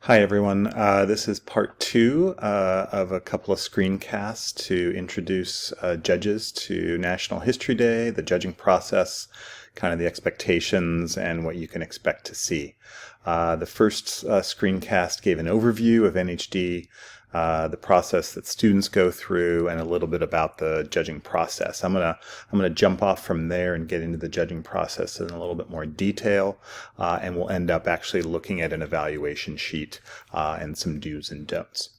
Hi everyone. This is part two of a couple of screencasts to introduce judges to National History Day, the judging process, kind of the expectations, and what you can expect to see. The first screencast gave an overview of NHD, the process that students go through, and a little bit about the judging process. I'm gonna jump off from there and get into the judging process in a little bit more detail, and we'll end up actually looking at an evaluation sheet and some do's and don'ts.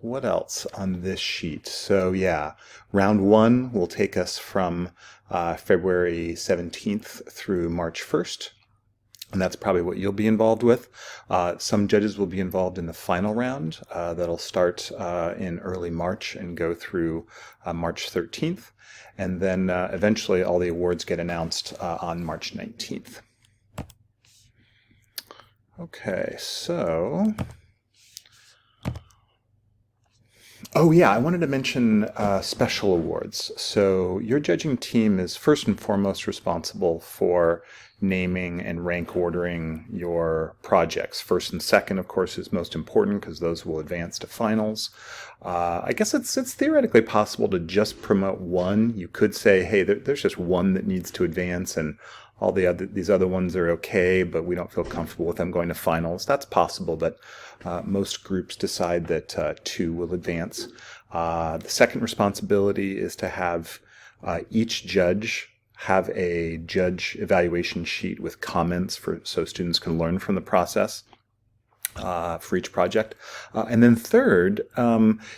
What else on this sheet? So yeah, round one will take us from February 17th through March 1st. And that's probably what you'll be involved with. Some judges will be involved in the final round that'll start in early March and go through March 13th. And then eventually all the awards get announced on March 19th. Okay, so... Oh yeah, I wanted to mention special awards. So your judging team is first and foremost responsible for naming and rank ordering your projects. First and second, of course, is most important because those will advance to finals. I guess it's theoretically possible to just promote one. You could say, hey, there's just one that needs to advance, and all these other ones are okay, but we don't feel comfortable with them going to finals. That's possible, but most groups decide that two will advance. The second responsibility is to have each judge have a judge evaluation sheet with comments so students can learn from the process. For each project. And then third,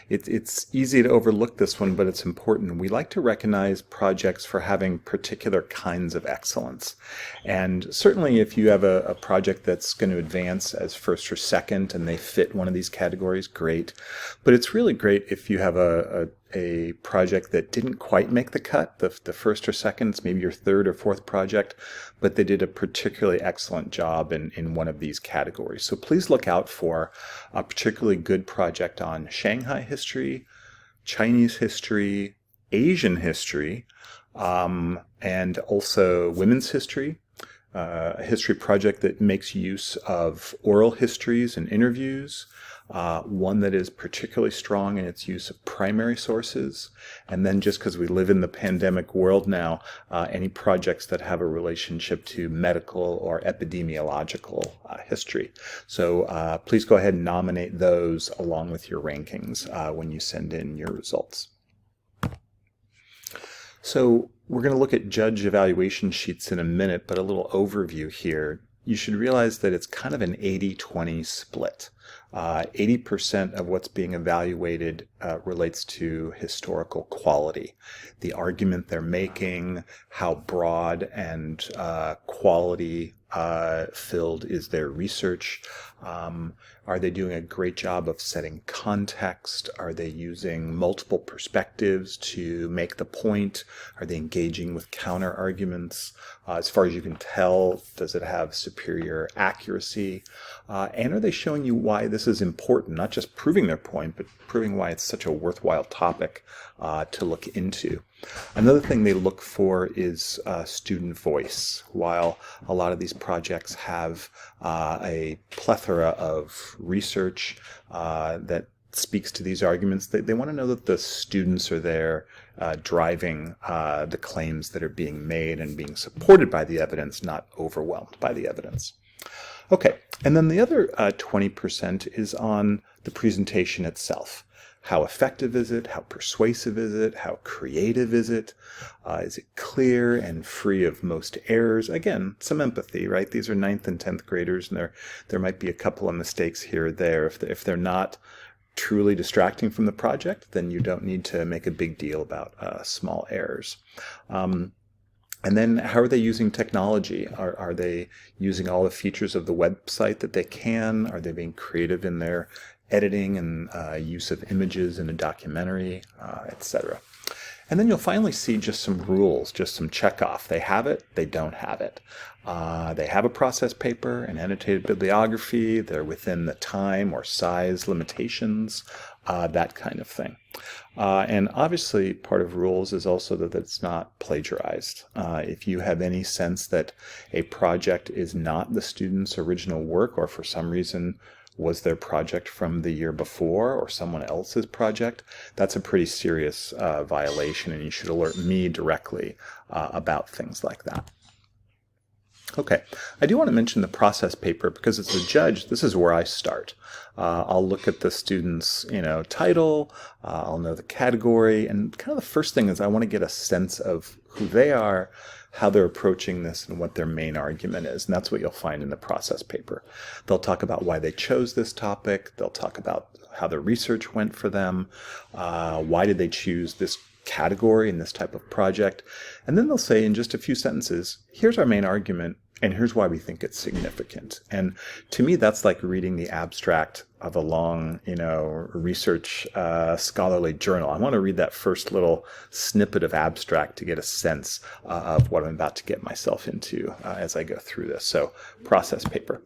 it's easy to overlook this one, but it's important. We like to recognize projects for having particular kinds of excellence. And certainly if you have a project that's going to advance as first or second and they fit one of these categories, great. But it's really great if you have a project that didn't quite make the cut, the first or second, it's maybe your third or fourth project, but they did a particularly excellent job in one of these categories. So please look out for a particularly good project on Shanghai history, Chinese history, Asian history, and also women's history. A history project that makes use of oral histories and interviews, one that is particularly strong in its use of primary sources, and then just because we live in the pandemic world now, any projects that have a relationship to medical or epidemiological history. So please go ahead and nominate those along with your rankings when you send in your results. So we're going to look at judge evaluation sheets in a minute, but a little overview here. You should realize that it's kind of an 80-20 split. 80% of what's being evaluated relates to historical quality. The argument they're making, how broad and quality filled is their research. Are they doing a great job of setting context? Are they using multiple perspectives to make the point? Are they engaging with counter arguments? As far as you can tell, does it have superior accuracy? And are they showing you why this is important? Not just proving their point, but proving why it's such a worthwhile topic to look into. Another thing they look for is student voice. While a lot of these projects have a plethora of research that speaks to these arguments, they want to know that the students are there driving the claims that are being made and being supported by the evidence, not overwhelmed by the evidence. Okay, and then the other 20% is on the presentation itself. How effective is it? How persuasive is it? How creative is it? Is it clear and free of most errors? Again, some empathy, right? These are 9th and 10th graders, and there might be a couple of mistakes here or there. If they're not truly distracting from the project, then you don't need to make a big deal about small errors. And then how are they using technology? Are they using all the features of the website that they can? Are they being creative in their editing and use of images in a documentary, etc.? And then you'll finally see just some rules, just some check off. They have it, they don't have it. They have a process paper, an annotated bibliography, they're within the time or size limitations, that kind of thing. And obviously part of rules is also that it's not plagiarized. If you have any sense that a project is not the student's original work, or for some reason was their project from the year before or someone else's project, that's a pretty serious violation, and you should alert me directly about things like that. Okay, I do want to mention the process paper because as a judge, this is where I start. I'll look at the student's, title, I'll know the category, and kind of the first thing is I want to get a sense of who they are, how they're approaching this, and what their main argument is. And that's what you'll find in the process paper. They'll talk about why they chose this topic. They'll talk about how the research went for them. Why did they choose this category and this type of project? And then they'll say in just a few sentences, here's our main argument, and here's why we think it's significant. And to me, that's like reading the abstract of a long, research scholarly journal. I want to read that first little snippet of abstract to get a sense of what I'm about to get myself into as I go through this. So, process paper.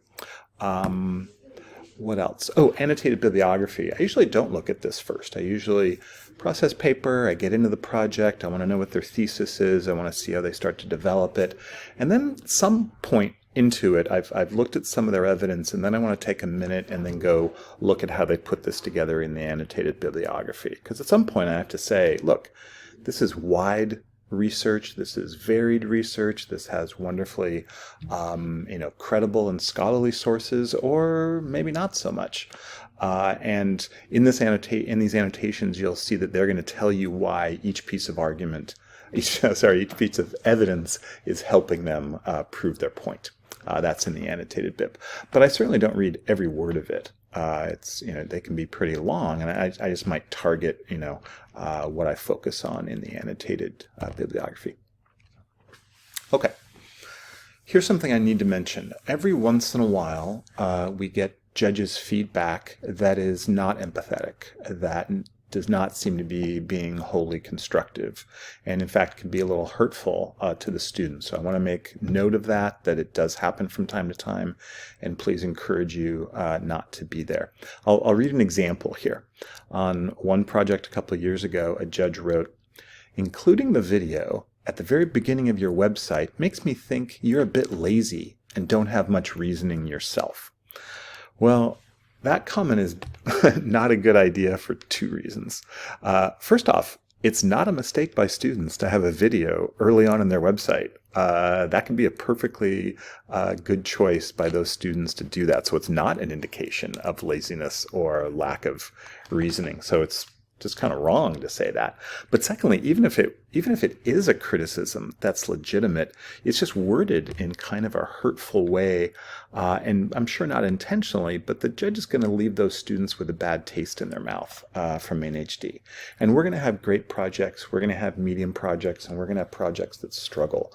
What else? Oh, annotated bibliography. I usually don't look at this first. I usually process paper, I get into the project, I want to know what their thesis is, I want to see how they start to develop it. And then at some point into it, I've looked at some of their evidence, and then I want to take a minute and then go look at how they put this together in the annotated bibliography. Because at some point I have to say, look, this is wide research, this is varied research, this has wonderfully credible and scholarly sources, or maybe not so much. And in these annotations, you'll see that they're going to tell you why each piece of each piece of evidence is helping them prove their point. That's in the annotated bib. But I certainly don't read every word of it. They can be pretty long, and I just might target, what I focus on in the annotated bibliography. Okay. Here's something I need to mention. Every once in a while, we get judges' feedback that is not empathetic, that does not seem to be being wholly constructive, and in fact can be a little hurtful to the students. So I want to make note of that it does happen from time to time, and please encourage you not to be there. I'll read an example here. On one project a couple of years ago, a judge wrote, "Including the video at the very beginning of your website makes me think you're a bit lazy and don't have much reasoning yourself." Well, that comment is not a good idea for two reasons. First off, it's not a mistake by students to have a video early on in their website. That can be a perfectly good choice by those students to do that. So it's not an indication of laziness or lack of reasoning. So it's just kind of wrong to say that. But secondly, even if it is a criticism that's legitimate, it's just worded in kind of a hurtful way, and I'm sure not intentionally, but the judge is going to leave those students with a bad taste in their mouth from NHD. And we're going to have great projects, we're going to have medium projects, and we're going to have projects that struggle.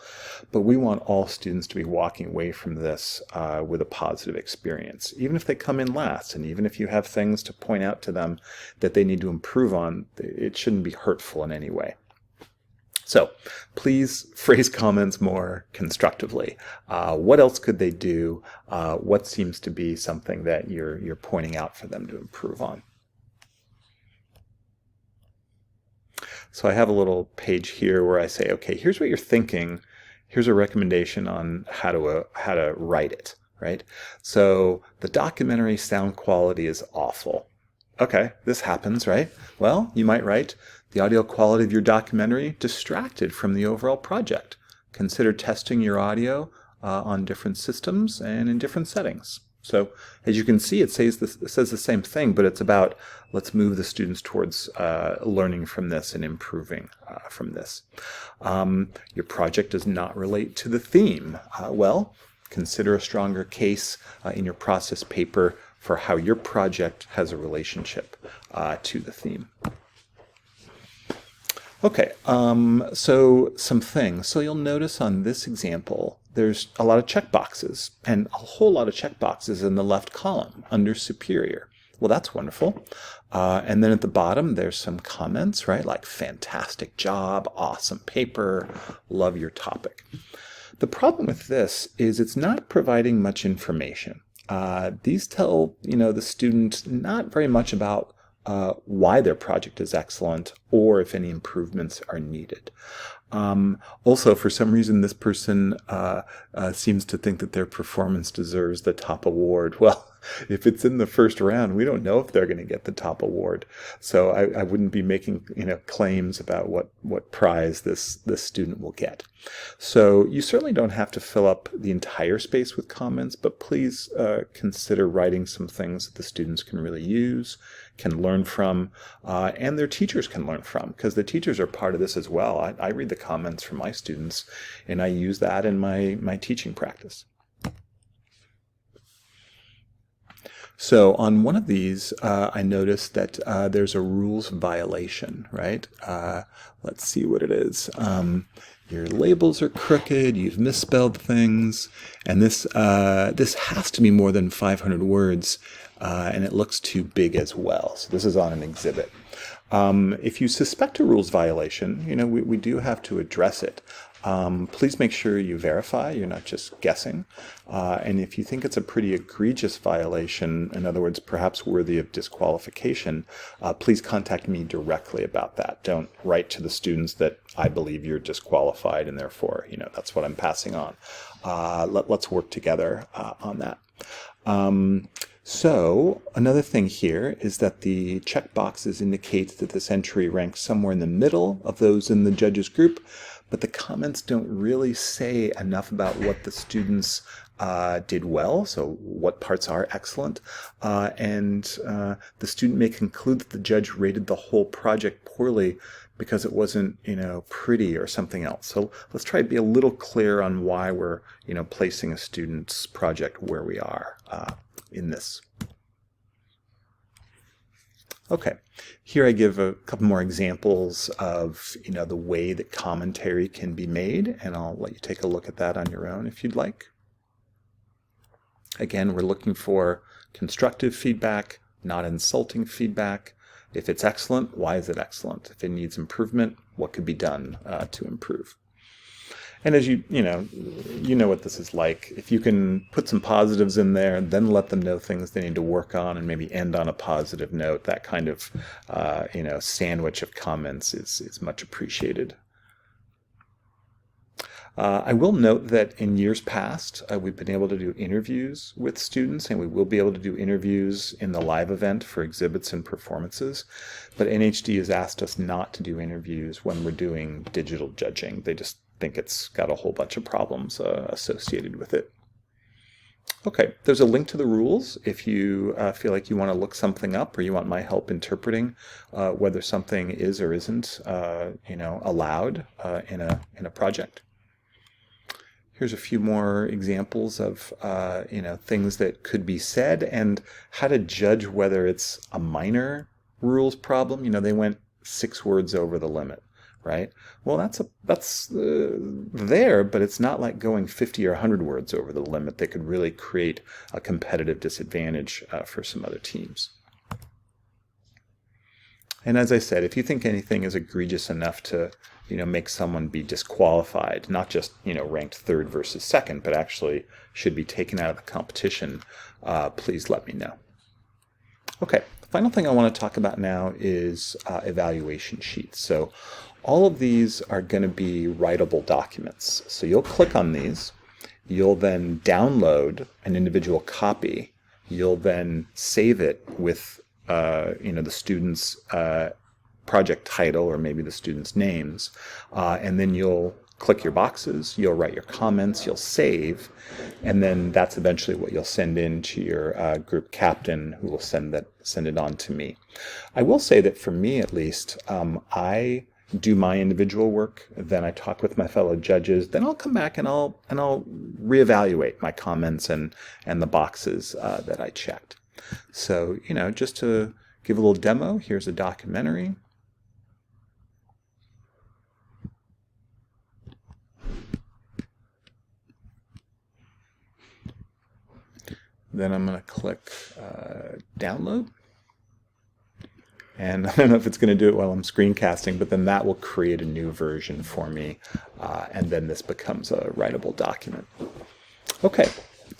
But we want all students to be walking away from this with a positive experience, even if they come in last, and even if you have things to point out to them that they need to improve on, it shouldn't be hurtful in any way. So please phrase comments more constructively. What else could they do? What seems to be something that you're pointing out for them to improve on? So I have a little page here where I say, okay, here's what you're thinking. Here's a recommendation on how to write it, right? So the documentary sound quality is awful. Okay, this happens, right? Well, you might write, the audio quality of your documentary distracted from the overall project. Consider testing your audio on different systems and in different settings. So as you can see, it says the same thing, but it's about let's move the students towards learning from this and improving from this. Your project does not relate to the theme. Well, consider a stronger case in your process paper for how your project has a relationship to the theme. Okay, so some things. So you'll notice on this example, there's a lot of checkboxes, and a whole lot of checkboxes in the left column under superior. Well, that's wonderful. And then at the bottom, there's some comments, right? Like, fantastic job, awesome paper, love your topic. The problem with this is it's not providing much information. These tell, the student not very much about why their project is excellent or if any improvements are needed. Also, for some reason, this person seems to think that their performance deserves the top award. Well, if it's in the first round, we don't know if they're going to get the top award. So I wouldn't be making claims about what prize this student will get. So you certainly don't have to fill up the entire space with comments, but please consider writing some things that the students can really use, can learn from, and their teachers can learn from, because the teachers are part of this as well. I read the comments from my students, and I use that in my teaching practice. So on one of these, I noticed that there's a rules violation, right? Let's see what it is. Your labels are crooked, you've misspelled things, and this has to be more than 500 words, and it looks too big as well. So this is on an exhibit. If you suspect a rules violation, we do have to address it. Please make sure you verify, you're not just guessing. And if you think it's a pretty egregious violation, in other words, perhaps worthy of disqualification, please contact me directly about that. Don't write to the students that I believe you're disqualified and therefore, that's what I'm passing on. Let's work together on that. So another thing here is that the checkboxes indicate that this entry ranks somewhere in the middle of those in the judges group, but the comments don't really say enough about what the students did well, so what parts are excellent, and the student may conclude that the judge rated the whole project poorly because it wasn't, pretty or something else. So let's try to be a little clear on why we're, placing a student's project where we are in this. Okay, here I give a couple more examples of, the way that commentary can be made, and I'll let you take a look at that on your own if you'd like. Again, we're looking for constructive feedback, not insulting feedback. If it's excellent, why is it excellent? If it needs improvement, what could be done to improve? And as you know what this is like. If you can put some positives in there, then let them know things they need to work on, and maybe end on a positive note. That kind of sandwich of comments is much appreciated. I will note that in years past, we've been able to do interviews with students, and we will be able to do interviews in the live event for exhibits and performances. But NHD has asked us not to do interviews when we're doing digital judging. They just think it's got a whole bunch of problems associated with it. Okay, there's a link to the rules if you feel like you want to look something up or you want my help interpreting whether something is or isn't allowed in a project. Here's a few more examples of things that could be said and how to judge whether it's a minor rules problem. They went 6 words over the limit, right? Well, that's there, but it's not like going 50 or 100 words over the limit that could really create a competitive disadvantage for some other teams. And as I said, if you think anything is egregious enough to make someone be disqualified, not just, ranked 3rd versus 2nd, but actually should be taken out of the competition, please let me know. Okay, the final thing I want to talk about now is evaluation sheets. So all of these are going to be writable documents. So you'll click on these, you'll then download an individual copy, you'll then save it with the student's project title or maybe the student's names, and then you'll click your boxes, you'll write your comments, you'll save, and then that's eventually what you'll send in to your group captain, who will send it on to me. I will say that for me at least, I do my individual work, then I talk with my fellow judges, then I'll come back and I'll reevaluate my comments and the boxes that I checked. So, just to give a little demo, here's a documentary. Then I'm going to click download. And I don't know if it's going to do it while I'm screencasting, but then that will create a new version for me. And then this becomes a writable document. Okay.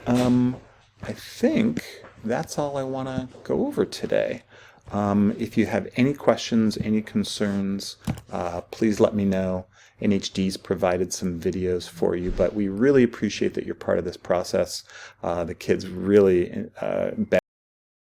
I think that's all I want to go over today. If you have any questions, any concerns, please let me know. NHD's provided some videos for you, but we really appreciate that you're part of this process. The kids really